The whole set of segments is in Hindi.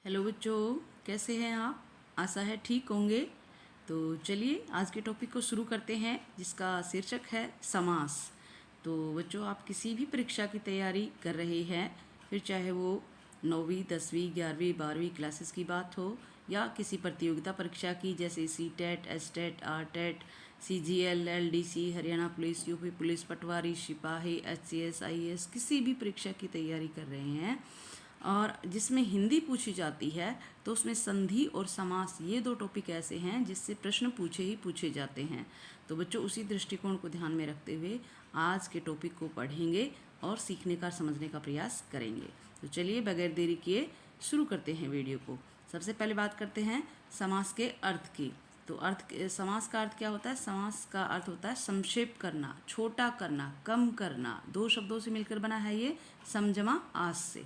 हेलो बच्चों, कैसे हैं आप? आशा है ठीक होंगे। तो चलिए आज के टॉपिक को शुरू करते हैं, जिसका शीर्षक है समास। तो बच्चों, आप किसी भी परीक्षा की तैयारी कर रहे हैं, फिर चाहे वो 9वीं 10वीं 11वीं 12वीं क्लासेस की बात हो या किसी प्रतियोगिता परीक्षा की, जैसे CTET, STET, RTET, CGL, LDC, Haryana police, UP police, patwari, सिपाही, एचसीएस, आईएएस, किसी भी परीक्षा की तैयारी कर रहे हैं और जिसमें हिंदी पूछी जाती है, तो उसमें संधि और समास ये दो टॉपिक ऐसे हैं जिससे प्रश्न पूछे जाते हैं। तो बच्चों, उसी दृष्टिकोण को ध्यान में रखते हुए आज के टॉपिक को पढ़ेंगे और सीखने का समझने का प्रयास करेंगे। तो चलिए बगैर देरी किए शुरू करते हैं वीडियो को। सबसे पहले बात करते हैं समास के अर्थ की। तो समास का अर्थ क्या होता है? समास का अर्थ होता है संक्षेप करना, छोटा करना, कम करना। दो शब्दों से मिलकर बना है ये सम जमा आस से।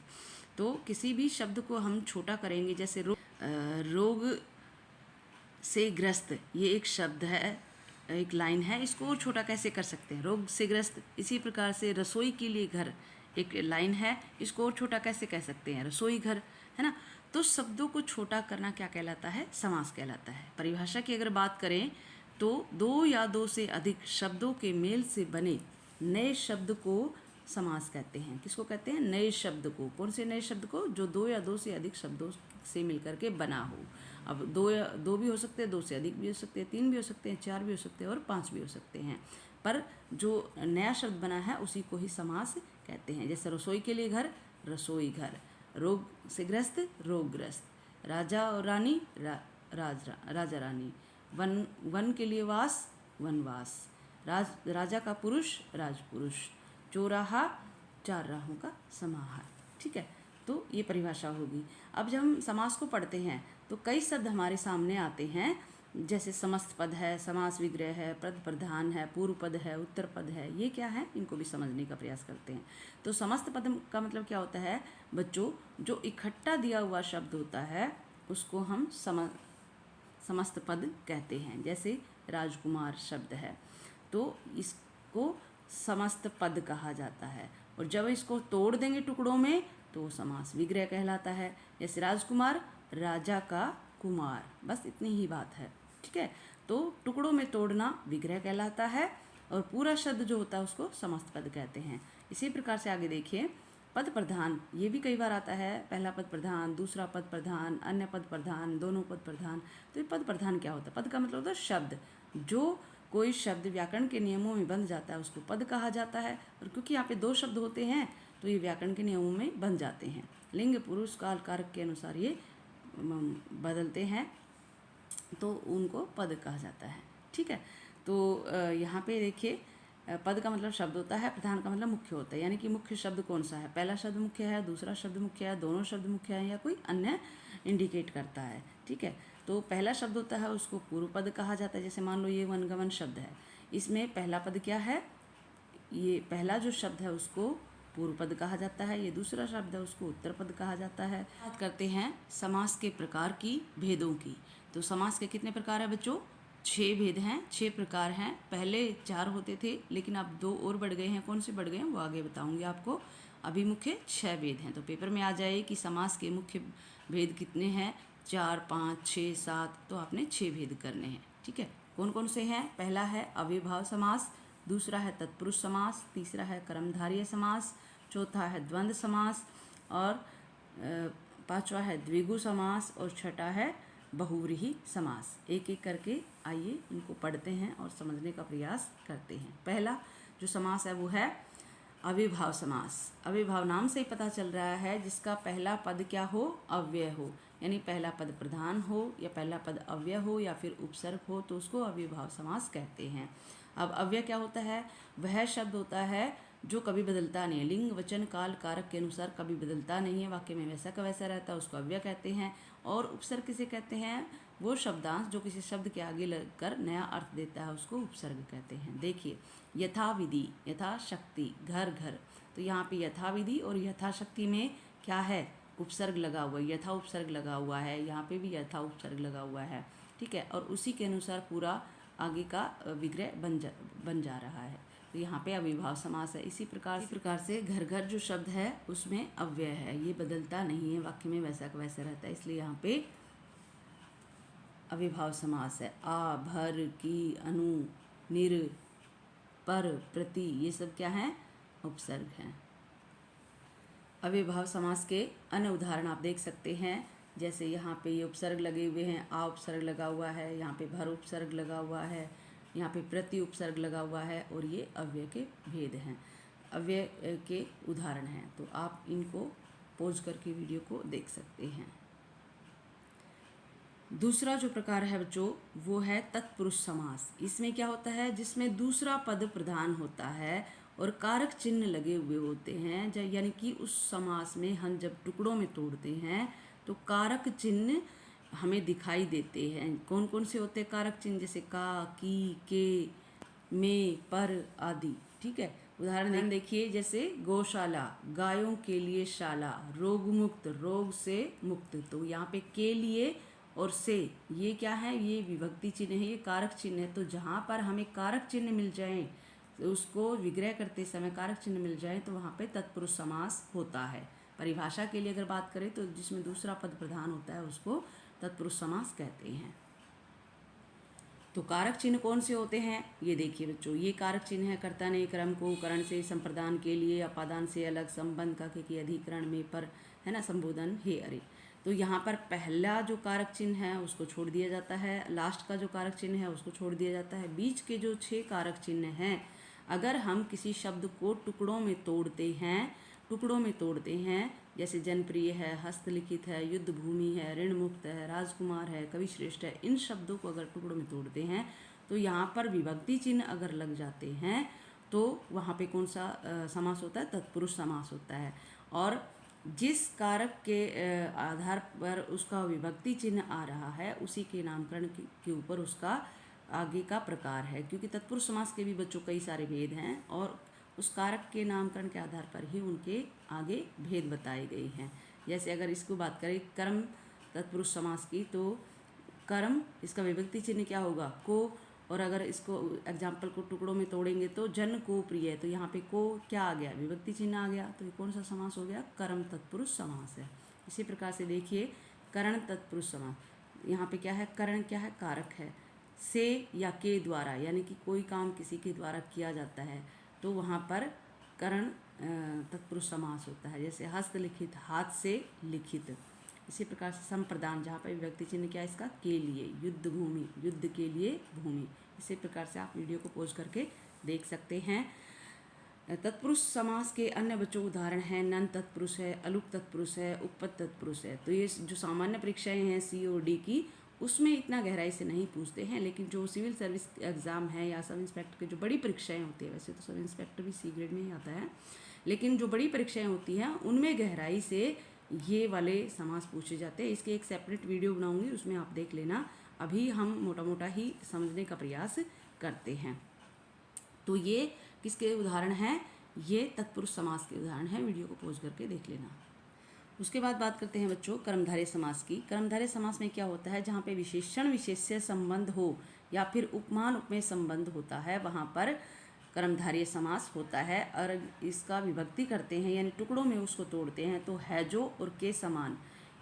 तो किसी भी शब्द को हम छोटा करेंगे, जैसे रोग से ग्रस्त, ये एक शब्द है, एक लाइन है, इसको और छोटा कैसे कर सकते हैं? रोग से ग्रस्त। इसी प्रकार से रसोई के लिए घर एक लाइन है, इसको और छोटा कैसे कह सकते हैं? रसोई घर, है ना। तो शब्दों को छोटा करना क्या कहलाता है? समास कहलाता है। परिभाषा की अगर बात करें तो दो या दो से अधिक शब्दों के मेल से बने नए शब्द को समास कहते हैं। किसको कहते हैं? नए शब्द को। कौन से नए शब्द को? जो दो या दो से अधिक शब्दों से मिलकर के बना हो। अब दो भी हो सकते हैं, दो से अधिक भी हो सकते हैं, तीन भी हो सकते हैं, चार भी हो सकते हैं और पांच भी हो सकते हैं। पर जो नया शब्द बना है उसी को ही समास कहते हैं। जैसे रसोई के लिए घर, रसोई घर। रोग से ग्रस्त, रोगग्रस्त। राजा और रानी, राजा रानी। वन के लिए वास, वनवास। राजा का पुरुष, राजपुरुष। चौराहा, चार राहों का समाहार। ठीक है, तो ये परिभाषा होगी। अब जब हम समास को पढ़ते हैं तो कई शब्द हमारे सामने आते हैं, जैसे समस्त पद है, समास विग्रह है, पद प्रधान है, पूर्व पद है, उत्तर पद है। ये क्या है? इनको भी समझने का प्रयास करते हैं। तो समस्त पद का मतलब क्या होता है बच्चों? जो इकट्ठा दिया हुआ शब्द होता है उसको हम समस्त पद कहते हैं। जैसे राजकुमार शब्द है तो इसको समस्त पद कहा जाता है, और जब इसको तोड़ देंगे टुकड़ों में तो समास विग्रह कहलाता है। जैसे राजकुमार, राजा का कुमार, बस इतनी ही बात है। ठीक है, तो टुकड़ों में तोड़ना विग्रह कहलाता है, और पूरा शब्द जो होता है उसको समस्त पद कहते हैं। इसी प्रकार से आगे देखिए, पद प्रधान, ये भी कई बार आता है। पहला पद प्रधान, दूसरा पद प्रधान, अन्य पद प्रधान, दोनों पद प्रधान। तो ये पद प्रधान क्या होता है? पद का मतलब होता है शब्द। जो कोई शब्द व्याकरण के नियमों में बन जाता है उसको पद कहा जाता है। और क्योंकि यहाँ पे दो शब्द होते हैं तो ये व्याकरण के नियमों में बन जाते हैं। लिंग, पुरुष, काल, कारक के अनुसार ये बदलते हैं, तो उनको पद कहा जाता है। ठीक है, तो यहाँ पे देखिए, पद का मतलब शब्द होता है, प्रधान का मतलब मुख्य होता है। यानी कि मुख्य शब्द कौन सा है? पहला शब्द मुख्य है, दूसरा शब्द मुख्य है, दोनों शब्द मुख्य है, या कोई अन्य इंडिकेट करता है। ठीक है, तो पहला शब्द होता है उसको पूर्व पद कहा जाता है। जैसे मान लो ये वनगमन शब्द है, इसमें पहला पद क्या है? ये पहला जो शब्द है उसको पूर्व पद कहा जाता है, ये दूसरा शब्द है उसको उत्तर पद कहा जाता है। बात करते हैं समास के प्रकार की, भेदों की। तो समास के कितने प्रकार है बच्चों? 6 भेद हैं, 6 प्रकार हैं। पहले 4 होते थे लेकिन अब 2 और बढ़ गए हैं। कौन से बढ़ गए हैं वो आगे बताऊंगी आपको। अभी मुख्य 6 भेद हैं। तो पेपर में आ जाए कि समास के मुख्य भेद कितने हैं, 4, 5, 6, 7, तो आपने 6 भेद करने हैं। ठीक है, कौन कौन से हैं? पहला है अव्ययभाव समास, दूसरा है तत्पुरुष समास, तीसरा है कर्मधारय समास, चौथा है द्वंद्व समास, और पांचवा है द्विगु समास, और छठा है बहुव्रीहि समास। एक एक करके आइए इनको पढ़ते हैं और समझने का प्रयास करते हैं। पहला जो समास है वो है अव्ययभाव समास। अव्ययभाव नाम से ही पता चल रहा है, जिसका पहला पद क्या हो? अव्यय हो। यानी पहला पद प्रधान हो या पहला पद अव्यय हो या फिर उपसर्ग हो तो उसको अव्ययभाव समास कहते हैं। अब अव्यय क्या होता है? वह शब्द होता है जो कभी बदलता नहीं है, लिंग, वचन, काल, कारक के अनुसार कभी बदलता नहीं है, वाक्य में वैसा का वैसा रहता है, उसको अव्यय कहते हैं। और उपसर्ग किसे कहते हैं? वो शब्दांश जो किसी शब्द के आगे लगकर नया अर्थ देता है उसको उपसर्ग कहते हैं। देखिए, यथाविधि, यथाशक्ति, घर घर। तो यहाँ पे यथाविधि और यथाशक्ति में क्या है? उपसर्ग लगा हुआ है, यथा उपसर्ग लगा हुआ है, यहाँ पे भी यथा उपसर्ग लगा हुआ है। ठीक है, और उसी के अनुसार पूरा आगे का विग्रह बन जा रहा है। तो यहाँ पे अविभाव समास है। इसी प्रकार से घर घर जो शब्द है उसमें अव्यय है, ये बदलता नहीं है, वाक्य में वैसा का वैसा रहता है, इसलिए यहाँ पे अविभाव समास है। आ, भर, की, अनु, निर, पर, प्रति, ये सब क्या है? उपसर्ग हैं। अविभाव समास के अन्य उदाहरण आप देख सकते हैं, जैसे यहाँ पे ये उपसर्ग लगे हुए हैं, आ उपसर्ग लगा हुआ है, यहाँ पे भर उपसर्ग लगा हुआ है, यहाँ पे प्रति उपसर्ग लगा हुआ है, और ये अव्यय के भेद हैं, अव्यय के उदाहरण हैं। तो आप इनको पॉज करके वीडियो को देख सकते हैं। दूसरा जो प्रकार है बच्चों वो है तत्पुरुष समास। इसमें क्या होता है, जिसमें दूसरा पद प्रधान होता है और कारक चिन्ह लगे हुए होते हैं, यानी कि उस समास में हम जब टुकड़ों में तोड़ते हैं तो कारक चिन्ह हमें दिखाई देते हैं। कौन कौन से होते हैं कारक चिन्ह? जैसे का, की, के, में, पर आदि। ठीक है, उदाहरण देखिए, जैसे गौशाला, गायों के लिए शाला, रोग मुक्त, रोग से मुक्त। तो यहाँ पे के लिए और से, ये क्या है? ये विभक्ति चिन्ह है, ये कारक चिन्ह है। तो जहाँ पर हमें कारक चिन्ह मिल जाए, तो उसको विग्रह करते समय कारक चिन्ह मिल जाए, तो वहाँ पे तत्पुरुष समास होता है। परिभाषा के लिए अगर बात करें तो जिसमें दूसरा पद प्रधान होता है उसको तत्पुरुष समास कहते हैं। तो कारक चिन्ह कौन से होते हैं ये देखिए बच्चों, ये कारक चिन्ह है कर्ता ने क्रम को करण से संप्रदान के लिए, अपादान से अलग, संबंध का के अधिकरण में, पर है ना, संबोधन हे अरे। तो यहाँ पर पहला जो कारक चिन्ह है उसको छोड़ दिया जाता है, लास्ट का जो कारक चिन्ह है उसको छोड़ दिया जाता है। बीच के जो 6 कारक चिन्ह हैं, अगर हम किसी शब्द को टुकड़ों में तोड़ते हैं, जैसे जनप्रिय है, हस्तलिखित है, युद्ध भूमि है, ऋण मुक्त है, राजकुमार है, कवि श्रेष्ठ है, इन शब्दों को अगर टुकड़ों में तोड़ते हैं तो यहाँ पर विभक्ति चिन्ह अगर लग जाते हैं तो वहाँ पे कौन सा समास होता है? तत्पुरुष समास होता है। और जिस कारक के आधार पर उसका विभक्ति चिन्ह आ रहा है उसी के नामकरण के ऊपर उसका आगे का प्रकार है, क्योंकि तत्पुरुष समास के भी बच्चों कई सारे भेद हैं और उस कारक के नामकरण के आधार पर ही उनके आगे भेद बताए गए हैं। जैसे अगर इसको बात करें कर्म तत्पुरुष समास की, तो कर्म इसका विभक्ति चिन्ह क्या होगा? को। और अगर इसको एग्जाम्पल को टुकड़ों में तोड़ेंगे तो जन को प्रिय, तो यहाँ पे को क्या आ गया? विभक्ति चिन्ह आ गया। तो ये कौन सा समास हो गया? कर्म तत्पुरुष समास है। इसी प्रकार से देखिए करण तत्पुरुष समास, यहाँ पे क्या है? करण क्या है? कारक है। से या के द्वारा, यानी कि कोई काम किसी के द्वारा किया जाता है तो वहाँ पर करण तत्पुरुष समास होता है। जैसे हस्तलिखित, हाथ से लिखित। इसी प्रकार से संप्रदान, जहाँ पर विभक्ति चिन्ह क्या है इसका? के लिए। युद्ध भूमि, युद्ध के लिए भूमि। इसी प्रकार से आप वीडियो को पॉज करके देख सकते हैं। तत्पुरुष समास के अन्य बच्चों उदाहरण हैं नन तत्पुरुष है, अलुक तत्पुरुष है, उपपद तत्पुरुष है। तो ये जो सामान्य परीक्षाएं हैं COD की, उसमें इतना गहराई से नहीं पूछते हैं, लेकिन जो सिविल सर्विस एग्ज़ाम है या सब इंस्पेक्टर की जो बड़ी परीक्षाएं होती है, वैसे तो सब इंस्पेक्टर भी C ग्रेड में ही आता है, लेकिन जो बड़ी परीक्षाएं होती हैं उनमें गहराई से ये वाले समास पूछे जाते हैं। इसके एक सेपरेट वीडियो बनाऊंगी, उसमें आप देख लेना। अभी हम मोटा मोटा ही समझने का प्रयास करते हैं। तो ये किसके उदाहरण हैं? ये तत्पुरुष समास के उदाहरण हैं। वीडियो को पॉज करके देख लेना। उसके बाद बात करते हैं बच्चों कर्मधारय समास की। कर्मधारय समास में क्या होता है? जहाँ पे विशेषण विशेष्य संबंध हो या फिर उपमान उपमेय संबंध होता है, वहाँ पर कर्मधारय समास होता है। और इसका विभक्ति करते हैं यानी टुकड़ों में उसको तोड़ते हैं तो है जो और के समान,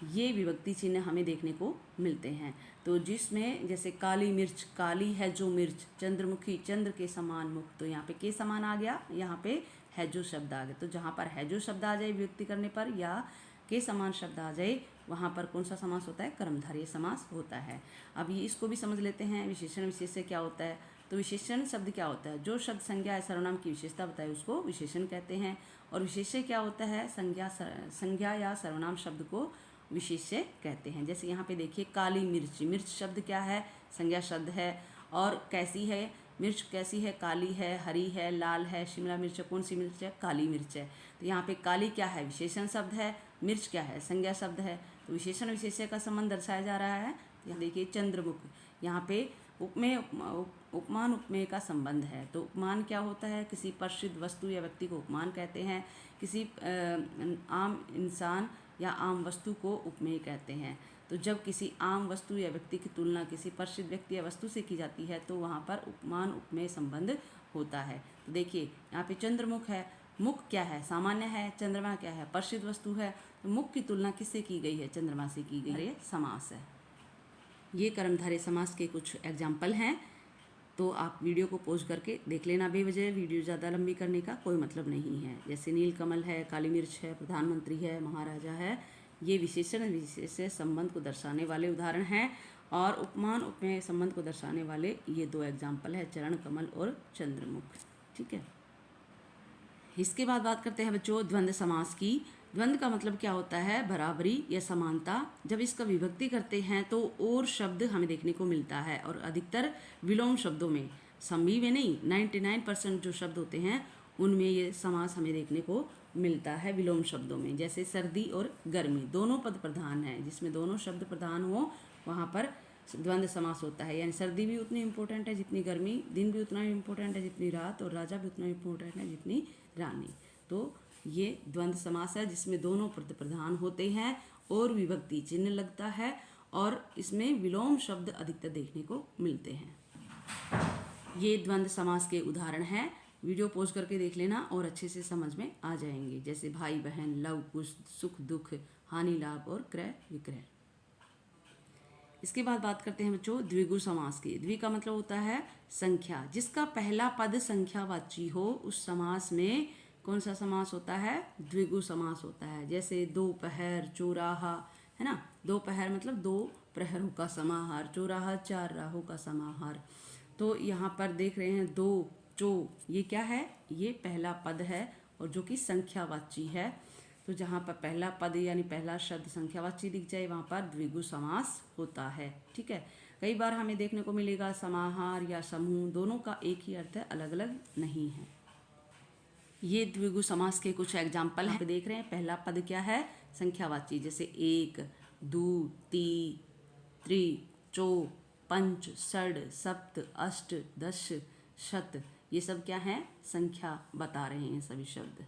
ये विभक्ति चिन्ह हमें देखने को मिलते हैं। तो जिसमें जैसे काली मिर्च, काली है जो मिर्च, चंद्रमुखी, चंद्र के समान मुख, तो यहाँ पे के समान आ गया, यहाँ पे है जो शब्द आ गया। तो जहाँ पर है जो शब्द आ जाए विभक्ति करने पर या के समान शब्द आ जाए, वहाँ पर कौन सा समास होता है? कर्मधारय समास होता है। अब ये इसको भी समझ लेते हैं, विशेषण विशेष्य क्या होता है। तो विशेषण शब्द क्या होता है? जो शब्द संज्ञा या सर्वनाम की विशेषता बताए उसको विशेषण कहते हैं। और विशेष्य क्या होता है? संज्ञा या सर्वनाम शब्द को विशेष्य कहते हैं। जैसे यहाँ पे देखिए काली मिर्च, मिर्च शब्द क्या है? संज्ञा शब्द है। और कैसी है मिर्च? कैसी है? काली है, हरी है, लाल है। शिमला मिर्च कौन सी मिर्च है? काली मिर्च है। तो यहाँ पे काली क्या है? विशेषण शब्द है। मिर्च क्या है? संज्ञा शब्द है। तो विशेषण विशेष्य का संबंध दर्शाया जा रहा है। यहाँ देखिए चंद्रमुख, यहाँ पे उपमेय उपमान उपमेय का संबंध है। तो उपमान क्या होता है? किसी प्रसिद्ध वस्तु या व्यक्ति को उपमान कहते हैं। किसी आम इंसान या आम वस्तु को उपमेय कहते हैं। तो जब किसी आम वस्तु या व्यक्ति की तुलना किसी प्रसिद्ध व्यक्ति या वस्तु से की जाती है तो वहाँ पर उपमान उपमेय संबंध होता है। तो देखिए यहाँ पे चंद्रमुख है, मुख क्या है, सामान्य है, चंद्रमा क्या है, परिचित वस्तु है, तो मुख की तुलना किससे की गई है, चंद्रमा से की गई है, समास है। ये कर्मधारय समास के कुछ एग्जाम्पल हैं, तो आप वीडियो को पॉज करके देख लेना बेवजह वीडियो ज़्यादा लंबी करने का कोई मतलब नहीं है। जैसे नीलकमल है, काली मिर्च है, प्रधानमंत्री है, महाराजा है, ये विशेषण विशेष संबंध को दर्शाने वाले उदाहरण हैं, और उपमान उपमेय संबंध को दर्शाने वाले ये दो एग्जाम्पल है, चरण कमल और चंद्रमुख। ठीक है, इसके बाद बात करते हैं बच्चों द्वंद्व समास की। द्वंद्व का मतलब क्या होता है, बराबरी या समानता। जब इसका विभक्ति करते हैं तो और शब्द हमें देखने को मिलता है, और अधिकतर विलोम शब्दों में, सभी में नहीं, 99% जो शब्द होते हैं उनमें ये समास हमें देखने को मिलता है विलोम शब्दों में। जैसे सर्दी और गर्मी दोनों पद प्रधान हैं, जिसमें दोनों शब्द प्रधान हो वहाँ पर द्वंद्व समास होता है। यानी सर्दी भी उतनी इम्पोर्टेंट है जितनी गर्मी, दिन भी उतना इम्पोर्टेंट है जितनी रात, और राजा भी उतना इम्पोर्टेंट है जितनी रानी। तो ये द्वंद्व समास है जिसमें दोनों पद प्रधान होते हैं और विभक्ति चिन्ह लगता है, और इसमें विलोम शब्द अधिकतर देखने को मिलते हैं। ये द्वंद्व समास के उदाहरण हैं, वीडियो पॉज करके देख लेना और अच्छे से समझ में आ जाएंगे। जैसे भाई बहन, लव कुश, सुख दुख, हानि लाभ और क्रय विक्रय। इसके बाद बात करते हैं बच्चों द्विगु समास की। द्वि का मतलब होता है संख्या, जिसका पहला पद संख्यावाची हो उस समास में कौन सा समास होता है, द्विगु समास होता है। जैसे दोपहर, चौराहा, है ना, दोपहर मतलब दो प्रहरों का समाहार, चौराहा चार राहों का समाहार। तो यहाँ पर देख रहे हैं दो चो, ये क्या है, ये पहला पद है और जो कि संख्यावाची है। तो जहाँ पर पहला पद यानी पहला शब्द संख्यावाची दिख जाए वहाँ पर द्विगु समास होता है। ठीक है, कई बार हमें देखने को मिलेगा समाहार या समूह, दोनों का एक ही अर्थ है, अलग अलग नहीं है। ये द्विगु समास के कुछ एग्जाम्पल हैं, देख रहे हैं। पहला पद क्या है, संख्यावाची, जैसे एक, दू, ती, त्रि, चो, पंच, षड, सप्त, अष्ट, दश, शत, ये सब क्या हैं, संख्या बता रहे हैं सभी शब्द।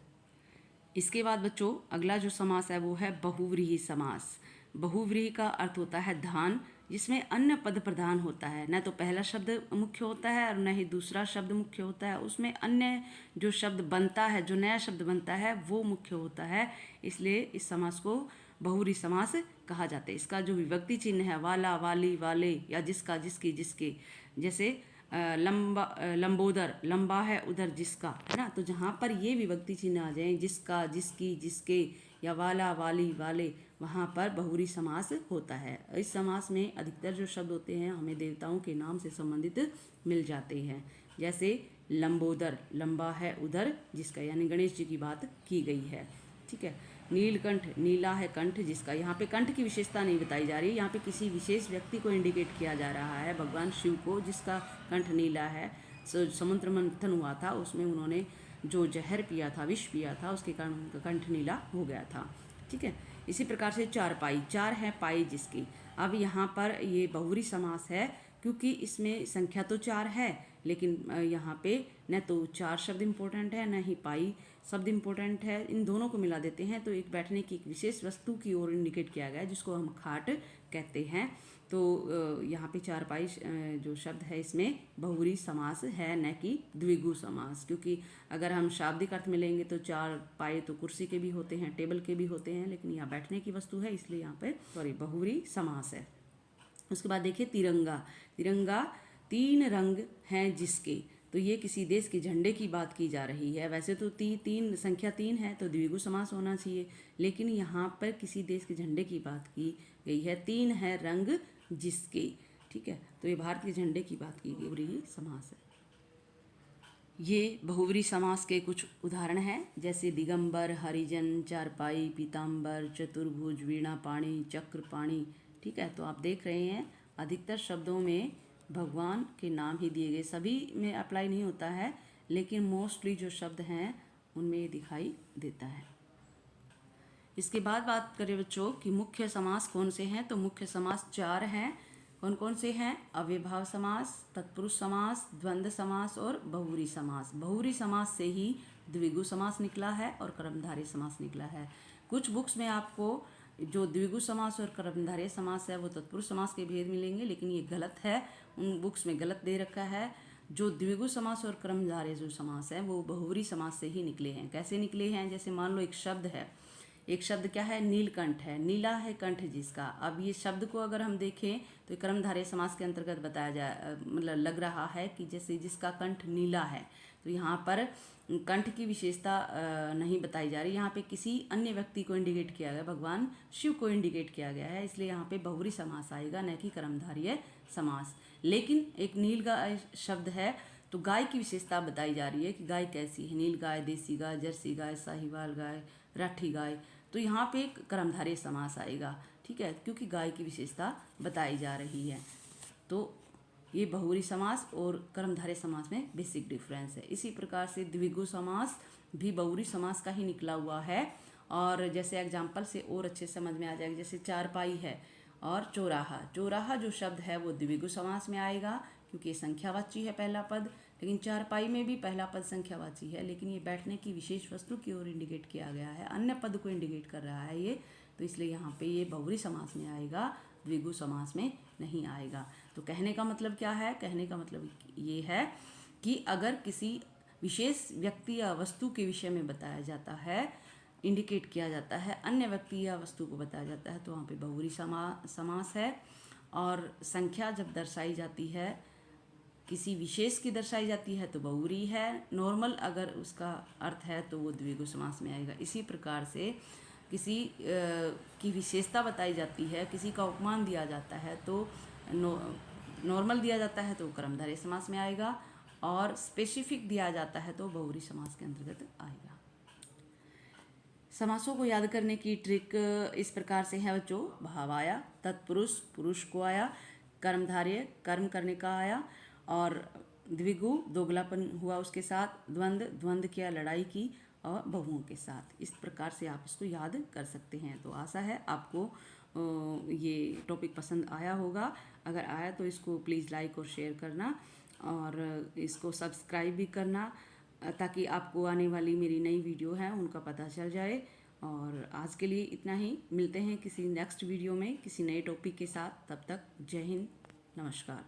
इसके बाद बच्चों अगला जो समास है वो है बहुव्रीहि समास। बहुव्रीहि का अर्थ होता है धान, जिसमें अन्य पद प्रधान होता है, न तो पहला शब्द मुख्य होता है और न ही दूसरा शब्द मुख्य होता है, उसमें अन्य जो शब्द बनता है, जो नया शब्द बनता है वो मुख्य होता है, इसलिए इस समास को बहुव्रीहि समास कहा जाता है। इसका जो विभक्ति चिन्ह है वाला, वाली, वाले या जिसका, जिसकी, जिसके, जैसे लंबोदर, लंबा है उधर जिसका, है ना, तो जहाँ पर ये विभक्ति चिन्ह आ जाए, जिसका, जिसकी, जिसके या वाला, वाली, वाले, वहाँ पर बहुव्रीहि समास होता है। इस समास में अधिकतर जो शब्द होते हैं हमें देवताओं के नाम से संबंधित मिल जाते हैं। जैसे लंबोदर, लंबा है उधर जिसका, यानी गणेश जी की बात की गई है। ठीक है, नीलकंठ, नीला है कंठ जिसका, यहाँ पे कंठ की विशेषता नहीं बताई जा रही, यहाँ पे किसी विशेष व्यक्ति को इंडिकेट किया जा रहा है, भगवान शिव को, जिसका कंठ नीला है। समुद्र मंथन हुआ था, उसमें उन्होंने जो जहर पिया था, विष पिया था, उसके कारण उनका कंठ नीला हो गया था। ठीक है, इसी प्रकार से चारपाई, चार है पाई जिसकी। अब यहाँ पर ये बहुव्रीहि समास है क्योंकि इसमें संख्या तो चार है, लेकिन यहाँ पे न तो चार शब्द इम्पोर्टेंट है न ही पाई शब्द इम्पोर्टेंट है, इन दोनों को मिला देते हैं तो एक बैठने की एक विशेष वस्तु की ओर इंडिकेट किया गया है, जिसको हम खाट कहते हैं। तो यहाँ पे चारपाई जो शब्द है इसमें बहुव्रीहि समास है, न कि द्विगु समास। क्योंकि अगर हम शाब्दिक अर्थ में लेंगे तो चार पाए तो कुर्सी के भी होते हैं, टेबल के भी होते हैं, लेकिन यहाँ बैठने की वस्तु है, इसलिए यहाँ पे बहुव्रीहि समास है। उसके बाद देखिए तिरंगा, तिरंगा तीन रंग हैं जिसके, तो ये किसी देश के झंडे की बात की जा रही है। वैसे तो तीन संख्या तीन है तो द्विगु समास होना चाहिए, लेकिन यहाँ पर किसी देश के झंडे की बात की गई है, तीन है रंग जिसके। ठीक है, तो ये भारत के झंडे की बात की गई, बहुव्रीहि समास है। ये बहुव्रीहि समास के कुछ उदाहरण हैं, जैसे दिगंबर, हरिजन, चारपाई, पीताम्बर, चतुर्भुज, वीणापाणी, चक्रपाणी। ठीक है, तो आप देख रहे हैं अधिकतर शब्दों में भगवान के नाम ही दिए गए, सभी में अप्लाई नहीं होता है, लेकिन मोस्टली जो शब्द हैं उनमें ये दिखाई देता है। इसके बाद बात करें बच्चों कि मुख्य समास कौन से हैं, तो मुख्य समास चार हैं। कौन कौन से हैं, अव्ययभाव समास, तत्पुरुष समास, द्वंद्व समास और बहुव्रीहि समास। बहुव्रीहि समास से ही द्विगु समास निकला है और कर्मधारय समास निकला है। कुछ बुक्स में आपको जो द्विगु समास और कर्मधारय समास है वो तत्पुरुष समास के भेद मिलेंगे, लेकिन ये गलत है, उन बुक्स में गलत दे रखा है। जो द्विगु समास और कर्मधारय जो समास है वो बहुव्रीहि समास से ही निकले हैं। कैसे निकले हैं? जैसे मान लो एक शब्द है, एक शब्द क्या है? नीलकंठ है, नीला है कंठ जिसका। अब ये शब्द को अगर हम देखें तो कर्मधारय समास के अंतर्गत बताया जाए, मतलब लग रहा है कि जैसे जिसका कंठ नीला है, तो यहाँ पर कंठ की विशेषता नहीं बताई जा रही, यहाँ पे किसी अन्य व्यक्ति को इंडिकेट किया गया, भगवान शिव को इंडिकेट किया गया है, इसलिए यहाँ पे बहुव्रीहि समास आएगा, न कि कर्मधारय समास। लेकिन एक नील गाय शब्द है तो गाय की विशेषता बताई जा रही है कि गाय कैसी है, नील गाय, देसी गाय, जर्सी गाय, साहिवाल गाय, राठी गाय, तो यहाँ पे एक कर्मधारय समास आएगा, ठीक है, क्योंकि गाय की विशेषता बताई जा रही है। तो ये बहुव्रीहि समास और कर्मधारय समास में बेसिक डिफरेंस है। इसी प्रकार से द्विगु समास भी बहुव्रीहि समास का ही निकला हुआ है। और जैसे एग्जाम्पल से और अच्छे समझ में आ जाएगा, जैसे चारपाई है और चौराहा। चौराहा जो शब्द है वो द्विगु समास में आएगा क्योंकि ये संख्यावाची है पहला पद, लेकिन चारपाई में भी पहला पद संख्यावाची है, लेकिन ये बैठने की विशेष वस्तु की ओर इंडिकेट किया गया है, अन्य पद को इंडिकेट कर रहा है ये, तो इसलिए यहाँ पे ये बहुव्रीहि समास में आएगा, द्विगु समास में नहीं आएगा। तो कहने का मतलब क्या है? कहने का मतलब ये है कि अगर किसी विशेष व्यक्ति या वस्तु के विषय में बताया जाता है, इंडिकेट किया जाता है, अन्य व्यक्ति या वस्तु को बताया जाता है, तो वहाँ पे बहुव्रीहि समास है। और संख्या जब दर्शाई जाती है, किसी विशेष की दर्शाई जाती है तो बहुव्रीहि है, नॉर्मल अगर उसका अर्थ है तो वो द्विगु समास में आएगा। इसी प्रकार से किसी की विशेषता बताई जाती है, किसी का उपमान दिया जाता है तो नॉर्मल दिया जाता है तो कर्मधारय समास में आएगा, और स्पेसिफिक दिया जाता है तो बहुव्रीहि समास के अंतर्गत आएगा। समासों को याद करने की ट्रिक इस प्रकार से है बच्चों। भाव आया, तत्पुरुष पुरुष को आया, कर्मधारय कर्म करने का आया, और द्विगु दोगलापन हुआ उसके साथ, द्वंद्व द्वंद्व किया लड़ाई की, और बहुओं के साथ। इस प्रकार से आप इसको याद कर सकते हैं। तो आशा है आपको ये टॉपिक पसंद आया होगा। अगर आया तो इसको प्लीज़ लाइक और शेयर करना, और इसको सब्सक्राइब भी करना, ताकि आपको आने वाली मेरी नई वीडियो है उनका पता चल जाए। और आज के लिए इतना ही, मिलते हैं किसी नेक्स्ट वीडियो में किसी नए टॉपिक के साथ। तब तक जय हिंद, नमस्कार।